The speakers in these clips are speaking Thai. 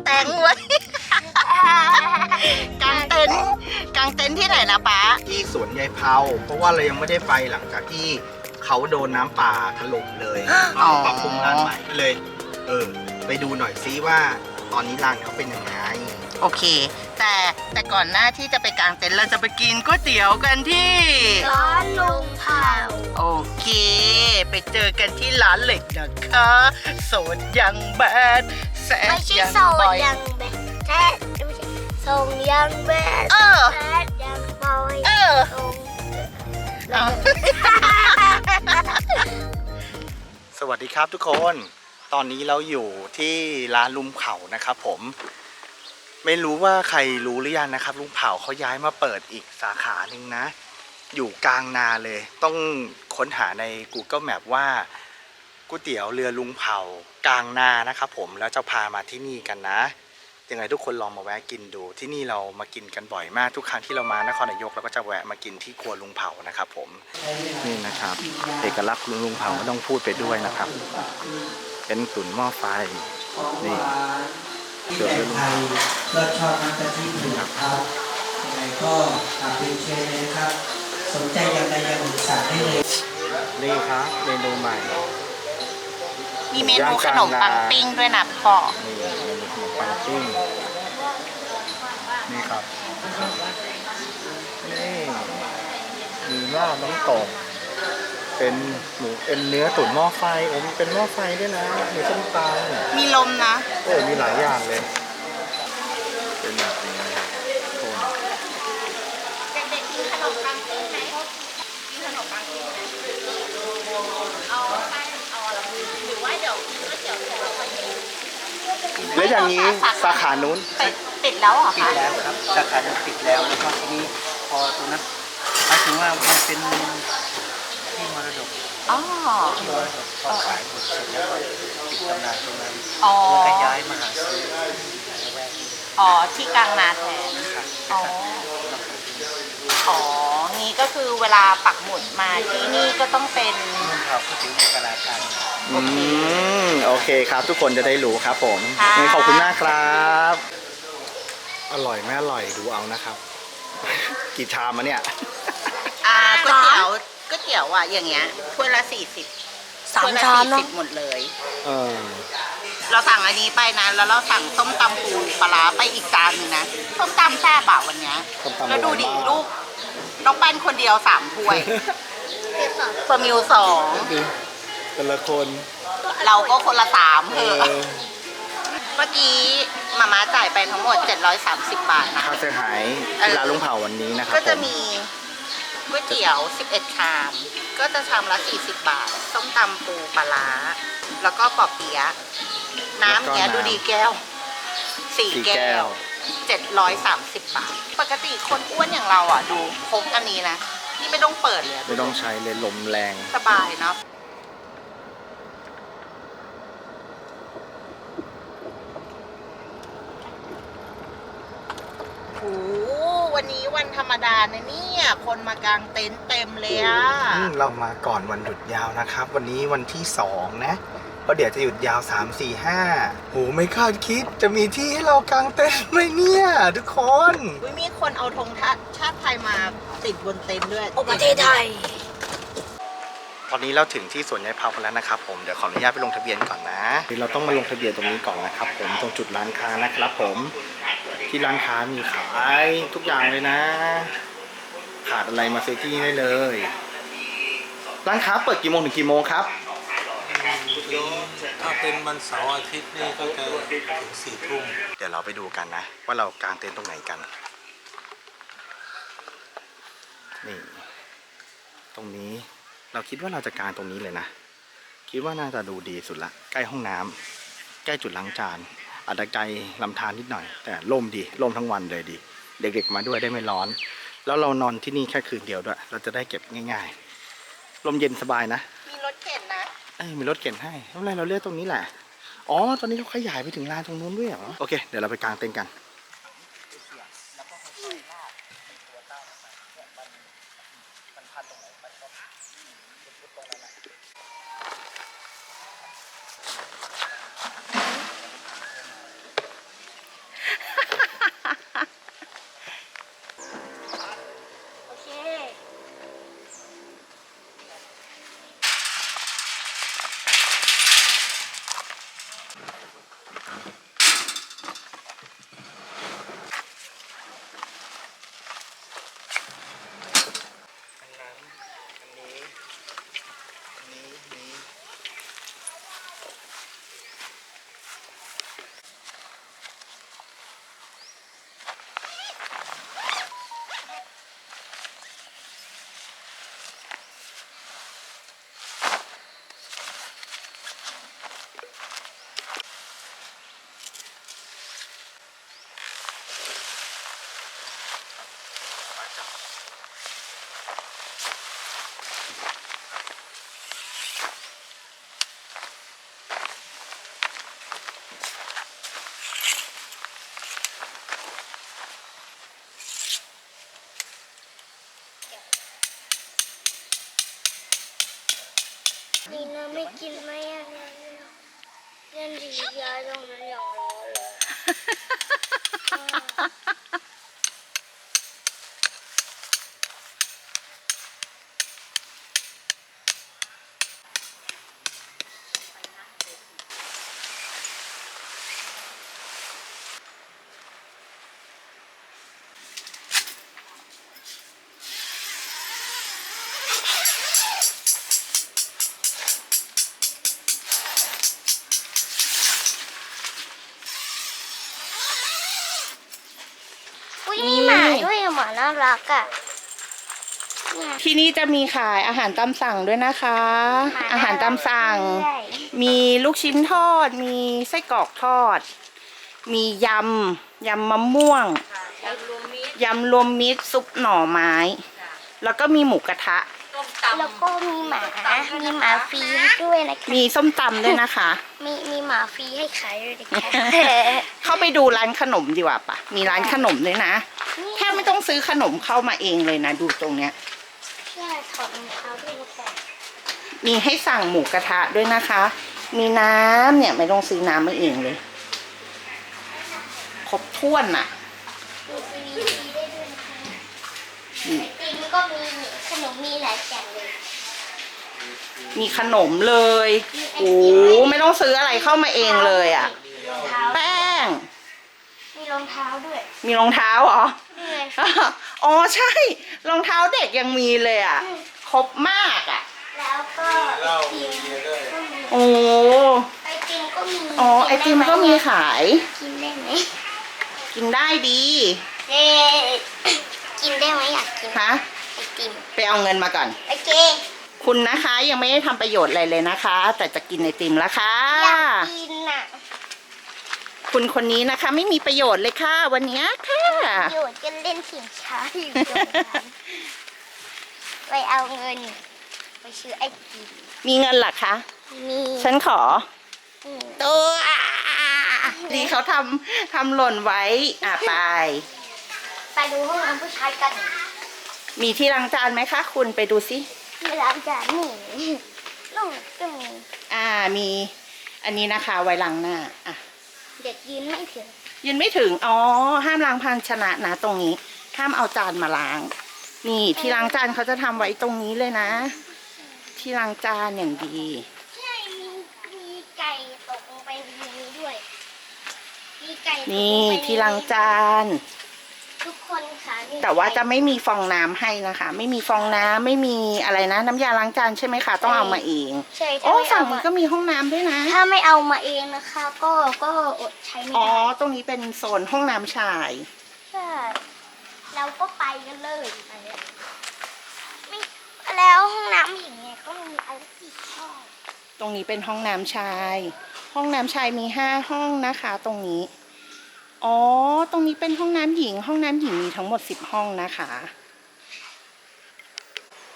แตงไว้ กางเต็นท์ที่ไหนนะป๊าที่สวนยายเผาเพราะว่าเรายังไม่ได้ไปหลังจากที่เขาโดนน้ำป่าถล่มเลยเราปรับปรุงร้านใหม่ก็เลย ไปดูหน่อยซิว่าตอนนี้ร้านเขาเป็นยังไงโอเคแต่ก่อนหน้าที่จะไปกางเต็นท์เราจะไปกินก๋วยเตี๋ยวกันที่ร้านลุงเผาโอเคไปเจอกันที่ร้านเหล็กนะคะโสดยังแบดแซ่บยังบอยยังแบดแซ่บไม่ใช่ส่งยังแบดแซ่บยังบอยสวัสดีครับทุกคนตอนนี้เราอยู่ที่ร้านลุงเผานะครับผมไม่รู้ว่าใครรู้หรือยังนะครับลุงเผาเขาย้ายมาเปิดอีกสาขาหนึ่งนะอยู่กลางนาเลยต้องค้นหาใน Google Map ว่าก๋วยเตี๋ยวเรือลุงเผากลางนานะครับผมแล้วจะพามาที่นี่กันนะยังไงทุกคนลองมาแวะกินดูที่นี่เรามากินกันบ่อยมากทุกครั้งที่เรามานครนายกเราก็จะแวะมากินที่ครัวลุงเผานะครับผมนี่นะครับเอกลักษณ์ลุงเผาต้องพูดไปด้วยนะครับเป็นตุ๋นหม้อไฟนี่ที่แต่ไทยก็ชอบน้ำกะทิหมูครับยังไงก็เป็นเชิญเลยนะครับสนใจอย่างใดอย่างหนึ่งสั่งได้เลยนี่ครับเมนูใหม่มีเมนูขนมปังปิ้งด้วยนะพ่อนี่เมนูขนมปังปิ้งนี่ครับนี่มีลาบน้ำตกเป็นหมูเป็นเนื้อตุ๋นหม้อไฟมีเป็นหม้อไฟด้วยนะมีส้มตำมีลมนะมีหลายอย่างเลยเป็นแบบนี้นะครับคนเด็กๆกินขนมปังปิ้งไหมกินขนมปังปิ้งไหมเอาไส้เอาอะไรหรือว่าเดี๋ยวก๋วยเตี๋ยวเสร็จแล้วค่อยกินแล้วอย่างนี้สาขานู้นปิดแล้วเหรอคะปิดแล้วครับสาขาจะปิดแล้วแล้วก็ทีนี้พอตรงนั้นหมายถึงว่ามันเป็นที่มรดกอ๋อที่มรดกพอขายหมดเสร็จแล้วก็ปิดตำนานตรงนั้นแล้วก็ย้ายมาหาซื้อที่กลางนาแทนงี้ก็คือเวลาปักหมุดมาที่นี่ก็ต้องเป็นลุงเผาก๋วยเตี๋ยวบุคลาการโอเคครับทุกคนจะได้รู้ครับผมงั้นขอบคุณมากครับอร่อยไม่อร่อยดูเอานะครับกี่ชามมาเนี่ยก๋วยเตี๋ยวอ่ะอย่างเงี้ยถ้วยละ40ถ้วยละ40หมดเลยเราสั่งอันนี้ไปนะแล้วเราสั่งส้มตำปูปลาไปอีกจานนึงนะส้มตำแซ่บวันเนี้ยแล้วดูดิลูกน้องแป้นคนเดียว3ถ้วยเฟอร์มิว2แต่ละคนเราก็คนละ3เมื่อกี้มาม่าจ่ายไปทั้งหมด730 บาทนะค่าเสียหายร้านลุงเผาวันนี้นะครับก็จะมีก๋วยเตี๋ยว11ชามก็จะชามละ40 บาทส้มตำปูปลาแล้วก็ปอเปี๊ยะน้ำเนี้ยดูดีแก้ว4 แก้ว730 บาทปกติคนอ้วนอย่างเราอ่ะดูพกอันนี้นะที่ไม่ต้องเปิดเลยไม่ต้องใช้เลยลมแรงสบายเนาะโอ้วันนี้วันธรรมดานะเนี่ยคนมากางเต็นท์เต็มเลยอ่ะเรามาก่อนวันหยุดยาวนะครับวันนี้วันที่2นะเพราะเดี๋ยวจะหยุดยาว3 4 5โหไม่คาดคิดจะมีที่ให้เรากางเต็นท์ไหมเนี่ยทุกคนมีคนเอาธงชาติไทยมาติดบนเต็นท์ด้วยประเทศไทยตอนนี้เราถึงที่สวนยายเผากันแล้วนะครับผมเดี๋ยวขออนุญาตไปลงทะเบียนก่อนนะเราต้องมาลงทะเบียนตรงนี้ก่อนนะครับผมตรงจุดร้านค้านะครับผมที่ร้านค้ามีขายทุกอย่างเลยนะขาดอะไรมาซื้อที่นี่ได้เลยร้านค้าเปิดกี่โมงถึงกี่โมงครับถ้าเป็นวันเสาร์อาทิตย์นี่ก็จะถึง4 ทุ่มเดี๋ยวเราไปดูกันนะว่าเรากางเต็นท์ตรงไหนกันนี่ตรงนี้เราคิดว่าเราจะกางตรงนี้เลยนะคิดว่าน่าจะดูดีสุดละใกล้ห้องน้ำใกล้จุดล้างจานอาจจะไกลลำธารนิดหน่อยแต่ร่มดีร่มทั้งวันเลยดีเด็กๆมาด้วยได้ไม่ร้อนแล้วเรานอนที่นี่แค่คืนเดียวด้วยเราจะได้เก็บง่ายๆลมเย็นสบายนะมีรถเข็นนะมีรถเข็นให้ทำไมเราเลือกตรงนี้แหละอ๋อตอนนี้เขาขยายไปถึงลานตรงนู้นด้วยเหรอโอเคเดี๋ยวเราไปกางเต็นท์กัน กินไหมอ่ะยันดียายตรงนั้นอย่างร้อนเลย อุ้ยมีหมาด้วยอะหมาน่ารักอ่ะเนี่ย ที่นี่จะมีขายอาหารตามสั่งด้วยนะคะ หมาน่ารัก อาหารตามสั่ง ด้วย มีลูกชิ้นทอด มีไส้กรอกทอด มียำมะม่วง ยำรวมมิตรซุปหน่อไม้ แล้วก็มีหมูกระทะ แล้วก็มีหมาฟรีให้ด้วยนะคะ มีส้มตำด้วยนะคะ มีหมาฟรีให้ขายด้วยนะคะ เข้าไปดูร้านขนมดีกว่าปะมีร้านขนมด้วยนะแค่ไม่ต้องซื้อขนมเข้ามาเองเลยนะดูตรงเนี้ย ใช่ถอดรองเท้าด้วยนะคะ มีให้สั่งหมูกระทะด้วยนะคะ มีน้ำเนี่ยไม่ต้องซื้อน้ำมาเองเลย ครบถ้วนอ่ะ มีฟรีได้ด้วยนะคะ นี่ ไอติมก็มีขนมมีหลายอย่างเลย มีขนมเลยโอ้ไม่ต้องซื้ออะไรเข้ามาเองเลยอ่ะ มีรองเท้า แป้ง มีรองเท้าด้วย มีรองเท้าเหรอ นี่ไง อ๋อใช่ รองเท้าเด็กยังมีเลยอ่ะ ครบมากอ่ะ แล้วก็ไอติมก็มี โอ้ ไอติมก็มี อ๋อไอติมก็มีขาย กินได้ไหม กินได้ดี เอ๊ะกินได้ไหมอยากกิน ฮะ ไอติม ไปเอาเงินมาก่อน โอเค คุณนะคะยังไม่ได้ทำประโยชน์อะไรเลยนะคะ แต่จะกินไอติมแล้วค่ะ อยากกินอ่ะ คุณคนนี้นะคะไม่มีประโยชน์เลยค่ะ วันนี้ค่ะ โยดจะเล่นสินช้าอยู่ตรงนั้นไปเอาเงิน ไปซื้อไอติม มีเงินหรอคะ มี ฉันขอ อืม ตัวดีเขาทำหล่นไว้ไป ไปดูห้องน้ำผู้ชายกัน มีที่ล้างจานไหมคะ คุณไปดูสิ ที่ร้านจานนี่ลูกก็มี มีอันนี้นะคะไว้ล้างหน้าอ่ะ เด็กยืนไม่ถึง ยืนไม่ถึงอ๋อห้ามล้างภาชนะนะตรงนี้ ห้ามเอาจานมาล้าง นี่ที่ล้างจานเขาจะทำไว้ตรงนี้เลยนะ ที่ล้างจานอย่างดี ใช่มีไก่ตกลงไปในนี้ด้วยมีไก่ตกลงไป นี่ที่ล้างจาน ทุกคนค่ะมี แต่ว่าจะไม่มีฟองน้ำให้นะคะ ไม่มีฟองน้ำไม่มีอะไรนะ น้ำยาล้างจานใช่ไหมคะต้องเอามาเอง ใช่ โอ้ ถ้า ฝั่ง ไม่ นี้ เอา ก็ มา มีห้องน้ำด้วยนะ ถ้าไม่เอามาเองนะคะ ก็อดใช้ไม่ อ๋อ ได้ ตรงนี้เป็นโซนห้องน้ำชาย ใช่เราก็ไปกันเลยไปเลยไม่แล้วห้องน้ำหญิงเนี่ยก็มีอะไรที่ชอบ ตรงนี้เป็นห้องน้ำชาย ห้องน้ำชายมี5ห้องนะคะ ตรงนี้ อ๋อ ตรงนี้เป็นห้องน้ำหญิง ห้องน้ำหญิงมีทั้งหมด10ห้องนะคะ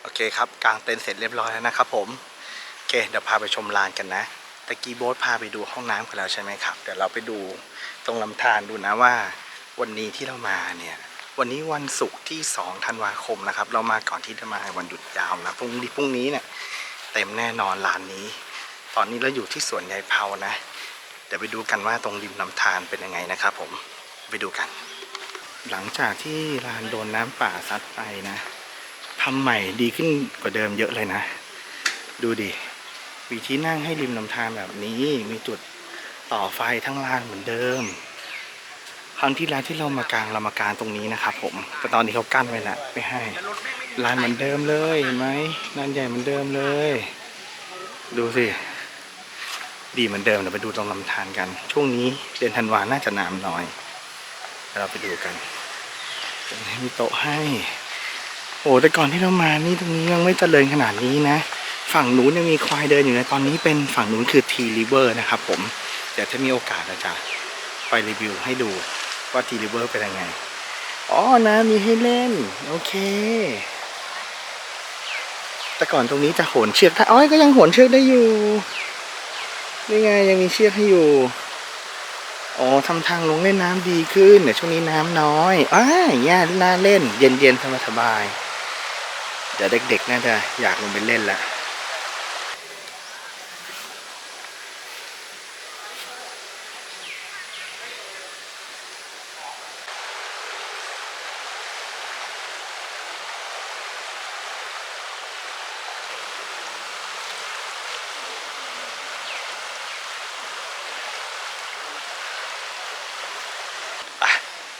โอเคครับกางเต็นท์เสร็จเรียบร้อยแล้วนะครับผมโอเคเดี๋ยวพาไปชมลานกันนะตะกี้โบ๊ทพาไปดูห้องน้ำกันแล้วใช่ไหมครับเดี๋ยวเราไปดูตรงลำธารดูนะว่า วันนี้ที่เรามาเนี่ยวันนี้วันศุกร์ที่2ธันวาคมนะครับเรามาก่อนที่จะมาวันหยุดยาวนะพรุ่งนี้เนี่ยเต็มแน่นอนลานนี้ ตอนนี้เราอยู่ที่สวนยายเผานะเดี๋ยวไปดูกันว่าตรงริมลำธารเป็นยังไงนะครับผมไปดูกัน หลังจากที่ลานโดนน้ำป่าซัดไปนะทำใหม่ดีขึ้นกว่าเดิมเยอะเลยนะดูดิมีที่นั่งให้ริมลำธารแบบนี้มีจุดต่อไฟทั้งลานเหมือนเดิมครั้งที่แล้วที่เรามากางตรงนี้นะครับผมแต่ตอนนี้เขากั้นไว้แล้วไม่ให้ลานเหมือนเดิมเลยเห็นไหมลานใหญ่เหมือนเดิมเลยดูสิดีเหมือนเดิมเดี๋ยวไปดูตรงลำธารกันช่วงนี้เดือนธันวาน่าจะน้ำน้อยเดี๋ยวเราไปดูกันตรงนี้มีโต๊ะให้โอ้แต่ก่อนที่เรามานี่ตรงนี้ยังไม่เจริญขนาดนี้นะฝั่งนู้นยังมีควายเดินอยู่นะตอนนี้เป็นฝั่งนู้นคือ T River นะครับผมเดี๋ยวถ้ามีโอกาสเราจะไปรีวิวให้ดูว่า T River เป็นยังไงอ๋อนะมีให้เล่นโอเคแต่ก่อนตรงนี้จะโหนเชือกได้อ๋อก็ยังโหนเชือกได้อยู่นี่ไงยังมีเชือกให้อยู่อ๋อทำทางลงเล่นน้ำดีขึ้นเนี่ยช่วงนี้น้ำน้อยอย่างเงี้ยน่าเล่นเย็นๆสบายๆเดี๋ยวเด็กๆน่าจะอยากลงไปเล่นละ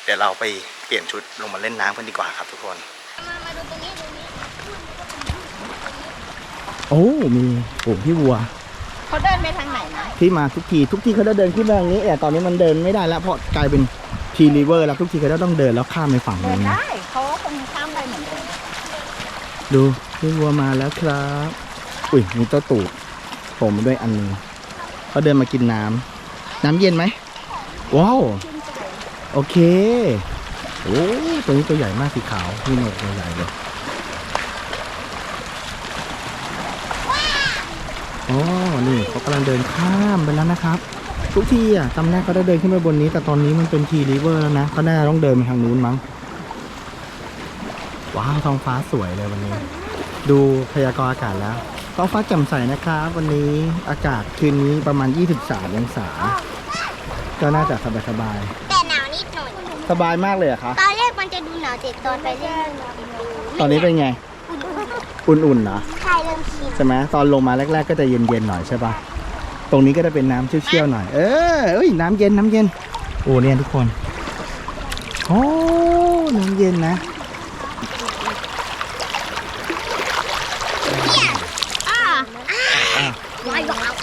เดี๋ยวเราไปเปลี่ยนชุดลงมาเล่นน้ำกันดีกว่าครับทุกคน มาดูตรงนี้ โอ้มีโอ้พี่วัว เขาเดินไปทางไหนนะ ที่มาทุกทีเขาจะเดินขึ้นไปทางนี้แต่ตอนนี้มันเดินไม่ได้แล้วเพราะกลายเป็นทีรีเวอร์แล้วทุกทีเขาจะต้องเดินแล้วข้ามไปฝั่ง เดิน นี้ ได้เขาก็คงข้ามไปเหมือนเดิม ดูพี่วัวมาแล้วครับอุ้ยมีเจ้าตูดผมมาด้วยอันนึงเขาเดินมากินน้ำเย็นไหมว้าวโอเคโอ้ตัวนี้ตัวใหญ่มากสีขาวนี่เนี่ยตัวใหญ่เลยอ๋อนี่เขากำลังเดินข้ามไปแล้วนะครับทุกทีอ่ะจำแรกเขาได้เดินขึ้นไปบนนี้แต่ตอนนี้มันเป็นทีรีเวอร์แล้วนะเขาน่าต้องเดินไปทางนู้นมั้งว้าวท้องฟ้าสวยเลยวันนี้ดูพยากรณ์อากาศแล้วท้องฟ้าแจ่มใสนะครับวันนี้อากาศคืนนี้ประมาณ23องศาก็น่าจะสบาย แต่หนาวนิดหน่อย สบายมากเลยอะครับ ตอนแรกมันจะดูหนาวแต่ตอนไปเล่น ตอนนี้เป็นไงอุ่นๆเหรอ ใช่เริ่มชิน ใช่ไหมตอนลงมาแรกๆก็จะเย็นๆหน่อยใช่ปะตรงนี้ก็จะเป็นน้ำเชี่ยวๆหน่อยเอ้ยน้ำเย็นโอ้เนี่ยทุกคนโอ้น้ำเย็นนะ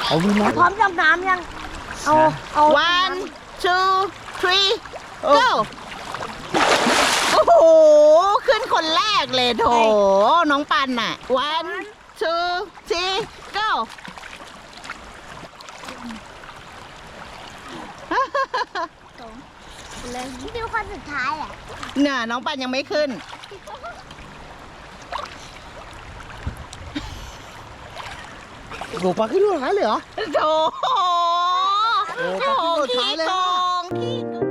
เอาวินนะ พร้อมดำน้ำยัง เอา one two three go โอ้โห ขึ้นคนแรกเลยโถน้องปันน่ะ one two three go เลยนี่เป็นคนสุดท้ายอ่ะ น่ะน้องปันยังไม่ขึ้น โหปลาขึ้นลูกท้ายเลยเหรอ โถ โอ้ปลาขึ้นลูกท้ายเลย ขี้ อะ โกงขี้โกง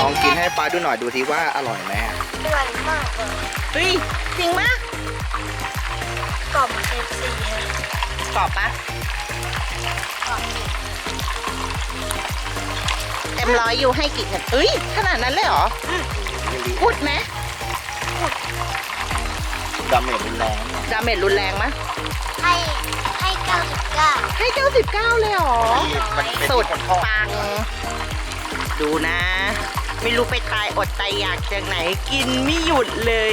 ลองกินให้ปลาดูหน่อยดูทีว่าอร่อยไหม อร่อยมากเลย เฮ้ยจริงมะ กล่อมเคฟซี กรอบปะเต็มร้อยอยู่ให้กี่คะแนนเอ้ยขนาดนั้นเลยเหรอพูดไหม ดาเมจรุนแรง ดาเมจรุนแรงมะ ให้99 ให้ 99 เลยเหรอ สุดปัง ดูนะ ไม่รู้ไปตายอดตายอยากจากไหนกินไม่หยุดเลย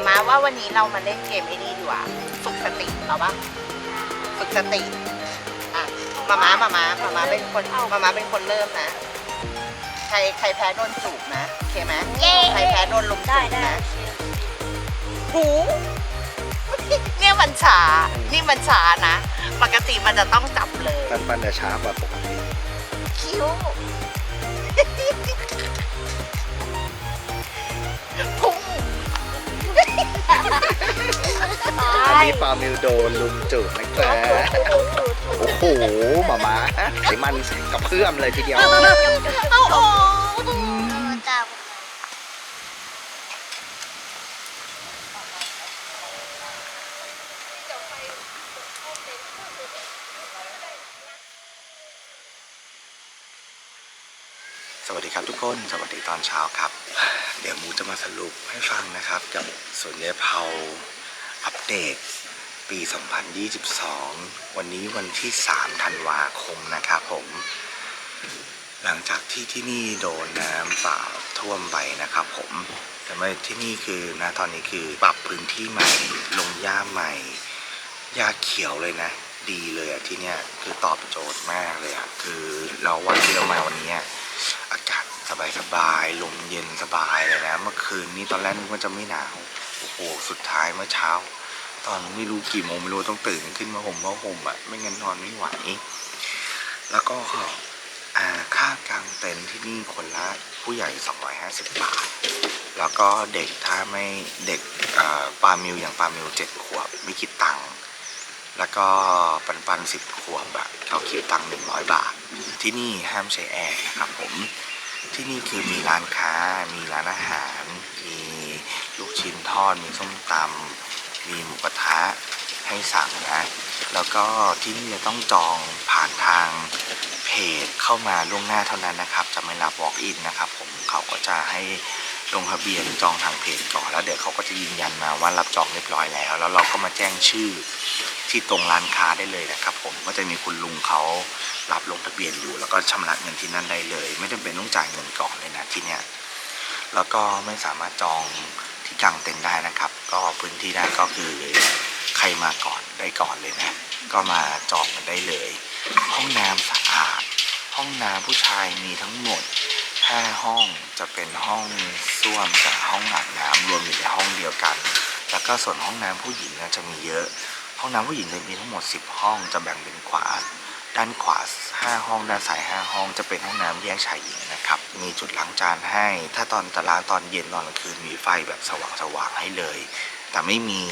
มาว่าวันนี้เรามาเล่นเกมไอ้นี่ดีกว่าฝึกสติเอาปะฝึกสติอ่ะมาเป็นคนเริ่มนะ ใครแพ้โดนจูบนะโอเคไหมใครแพ้โดนลุมจูบนะหูเนี่ยมันช้านี่มันช้านะ ปกติมันจะต้องจับเลย ปันจะช้ากว่าปกติ คิ้วพุ่ง อันนี้ปลามิวโดนลุมจุดนะครับโอ้โหหมาไขมันกับเพื่อมเลยทีเดียว เอาโอ้ จับ สวัสดีครับทุกคนสวัสดีตอนเช้าครับ เดี๋ยวมูจะมาสรุปให้ฟังนะครับกับสวนยายเผาอัปเดตปี 2022 วันนี้วันที่ 3 ธันวาคมนะครับผม หลังจากที่ที่นี่โดนน้ำป่าท่วมไปนะครับผมแต่ว่าที่นี่คือนะตอนนี้คือปรับพื้นที่ใหม่ลงหญ้าใหม่หญ้าเขียวเลยนะ ดีเลยอะที่เนี้ยคือตอบโจทย์มากเลยอะคือเราวันที่เรามาวันนี้อากาศสบายๆลมเย็นสบายเลยนะเมื่อคืนนี้ตอนแรกนึกว่าจะไม่หนาวโอ้โหสุดท้ายเมื่อเช้า ตอนไม่รู้กี่โมงไม่รู้ต้องตื่นขึ้นมาห่มอะไม่งั้นนอนไม่ไหวแล้วก็ค่ากางเต็นท์ที่นี่คนละผู้ใหญ่250 บาทแล้วก็เด็กถ้าไม่เด็กปามิวอย่างปามิว7 ขวบไม่คิดตังค์ แล้วก็ปัน10 ขวบอะเขาคิดตังค์100 บาทที่นี่ห้ามใช้แอร์นะครับผมที่นี่คือมีร้านค้ามีร้านอาหารมีลูกชิ้นทอดมีส้มตำมีหมูกระทะให้สั่งนะแล้วก็ที่นี่จะต้องจองผ่านทางเพจเข้ามาล่วงหน้าเท่านั้นนะครับจะไม่รับ walk in นะครับผมเขาก็จะให้ลงทะเบียนจองทางเพจก่อนแล้วเดี๋ยวเขาก็จะยืนยันมาว่ารับจองเรียบร้อยแล้วแล้วเราก็มาแจ้งชื่อที่ตรงร้านค้าได้เลยนะครับผมก็จะมีคุณลุงเขารับลงทะเบียนอยู่แล้วก็ชำระเงินที่นั่นได้เลยไม่จำเป็นต้องจ่ายเงินก่อนเลยนะที่เนี้ยแล้วก็ไม่สามารถจองที่กางเต็นท์ได้นะครับก็พื้นที่ได้ก็คือใครมาก่อนได้ก่อนเลยนะก็มาจองกันได้เลยห้องน้ำสะอาดห้องน้ำผู้ชายมีทั้งหมด5 ห้องจะเป็นห้องส้วมกับห้องอาบน้ำรวมอยู่ในห้องเดียวกันแล้วก็ส่วนห้องน้ำผู้หญิงจะมีเยอะห้องน้ำผู้หญิงจะมีทั้งหมด10 ห้องจะแบ่งเป็นด้านขวา5 ห้องด้านซ้าย5 ห้องจะเป็นห้องน้ำแยกชายหญิงนะครับมีจุดล้างจานให้ถ้าตอนจะล้างตอนเย็นตอนกลางคืนมีไฟแบบสว่างๆให้เลยแต่ไม่มี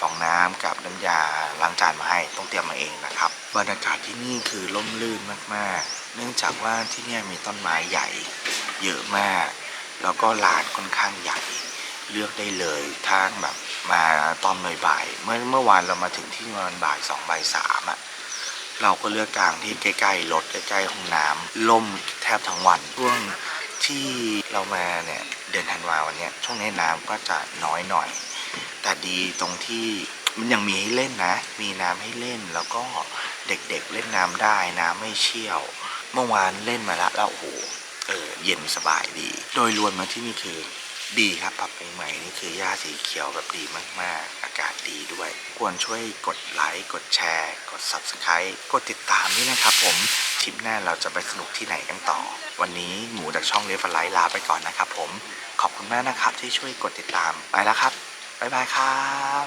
ฟองน้ำกับน้ำยาล้างจานมาให้ต้องเตรียมมาเองนะครับบรรยากาศที่นี่คือร่มรื่นมากๆเนื่องจากว่าที่นี่มีต้นไม้ใหญ่เยอะมากแล้วก็ลานค่อนข้างใหญ่เลือกได้เลยถ้าแบบมาตอนบ่ายเมื่อวานเรามาถึงที่ประมาณบ่าย 2 บ่าย 3อ่ะเราก็เลือกกลางที่ใกล้ๆรถใกล้ๆห้องน้ำล่มแทบทั้งวันช่วงที่เรามาเนี่ยเดือนธันวาวันนี้ช่วงนี้น้ำก็จะน้อยหน่อยแต่ดีตรงที่มันยังมีให้เล่นนะมีน้ำให้เล่นแล้วก็เด็กๆเล่นน้ำได้น้ำไม่เชี่ยวเมื่อวานเล่นมาแล้วโอ้โหเย็นสบายดีโดยรวมมาที่นี่คือดีครับปรับปรุงใหม่นี่คือหญ้าสีเขียวแบบดีมากๆอากาศดีด้วยควรช่วยกดไลค์กดแชร์กด Subscribe กดติดตามนี่นะครับผมทริปหน้าเราจะไปสนุกที่ไหนกันต่อวันนี้หมูจากช่องเลฟไลท์ลาไปก่อนนะครับผมขอบคุณมากนะครับที่ช่วยกดติดตามไปแล้วครับบ๊ายบายครับ